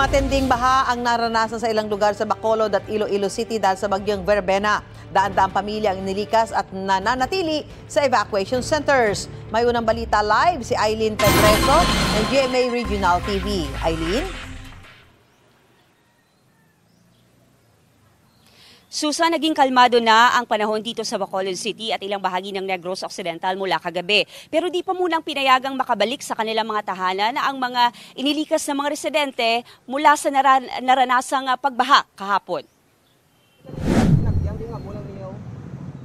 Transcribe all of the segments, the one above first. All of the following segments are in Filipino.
Matinding baha ang naranasan sa ilang lugar sa Bacolod at Iloilo City dahil sa bagyong Verbena. Daan-daang pamilya ang inilikas at nananatili sa evacuation centers. May unang balita live si Eileen Pedreso ng GMA Regional TV. Eileen? Susan, naging kalmado na ang panahon dito sa Bacolod City at ilang bahagi ng Negros Occidental mula kagabi. Pero di pa munang pinayagang makabalik sa kanilang mga tahanan ang mga inilikas na mga residente mula sa naranasang pagbaha kahapon.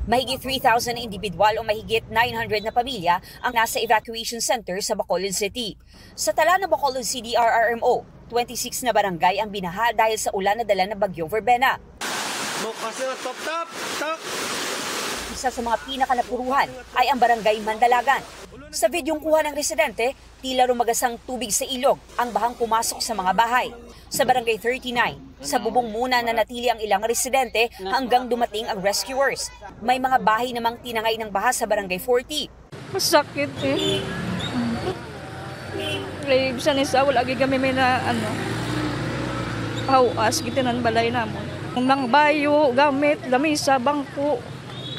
Mahigit 3,000 na individual o mahigit 900 na pamilya ang nasa evacuation center sa Bacolod City. Sa tala ng Bacolod City RRMO, 26 na barangay ang binaha dahil sa ulan na dala ng bagyong Verbena. Isa sa mga pinakanapuruhan ay ang barangay Mandalagan. Sa videong kuha ng residente, tila rumagasang tubig sa ilog ang bahang pumasok sa mga bahay. Sa barangay 39, sa bubong muna na natili ang ilang residente hanggang dumating ang rescuers. May mga bahay namang tinangay ng baha sa barangay 40. Masakit eh. Bisan isa, wala kami may na hawas, gitinan balay namon. Nang bayo, gamit, lamisa, bangko,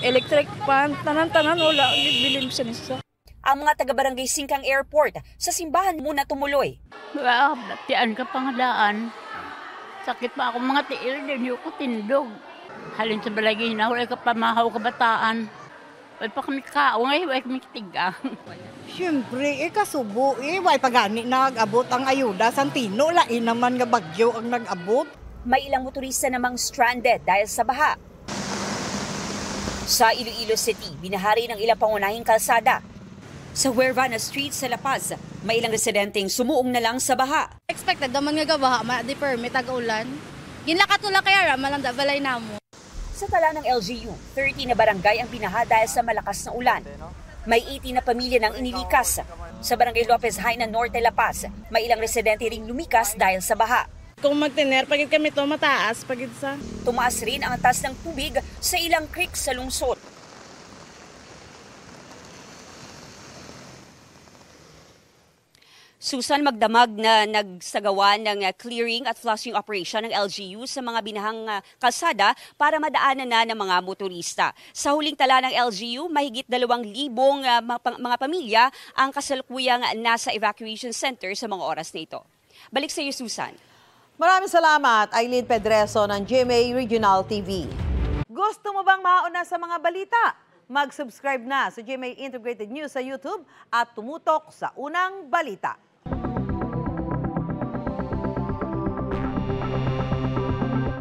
electric fan, tanan-tanan, wala, bilin sa nisa. Ang mga taga-barangay Singkang Airport sa simbahan muna tumuloy. Tiyan ka pangadaan. Sakit pa ako mga tiil din, yung ko tindog. Halin sa balagay na, wala ka pamahaw kabataan. Wala pa kami kaaway, wala kami tigang. Siyempre, kasubo, wala pagani nag-abot ang ayuda. Santino, lain naman nga bagyo ang nag-abot. May ilang motorista namang stranded dahil sa baha. Sa Iloilo City, binahari ng ilang pangunahing kalsada. Sa Huervana Street sa La Paz, may ilang residenteng sumuong na lang sa baha. Expected naman nga baha, ma-di permit tag-ulan. Ginlakatula kaya raman lang balay namo. Sa tala ng LGU, 30 na barangay ang binaha dahil sa malakas na ulan. May 80 na pamilya nang inilikas. Sa barangay Lopez Haina Norte, La Paz, may ilang residente ring lumikas dahil sa baha. Kung magtiner, pagid kami to mataas, pagid sa... Tumaas rin ang taas ng tubig sa ilang creek sa lungsod. Susan, magdamag na nagsagawa ng clearing at flushing operation ng LGU sa mga binahang kalsada para madaanan na ng mga motorista. Sa huling tala ng LGU, mahigit 2,000 mga pamilya ang kasalukuyang nasa evacuation center sa mga oras na ito. Balik sa iyo, Susan. Maraming salamat, Eileen Pedreso ng GMA Regional TV. Gusto mo bang mauna sa mga balita? Mag-subscribe na sa GMA Integrated News sa YouTube at tumutok sa unang balita.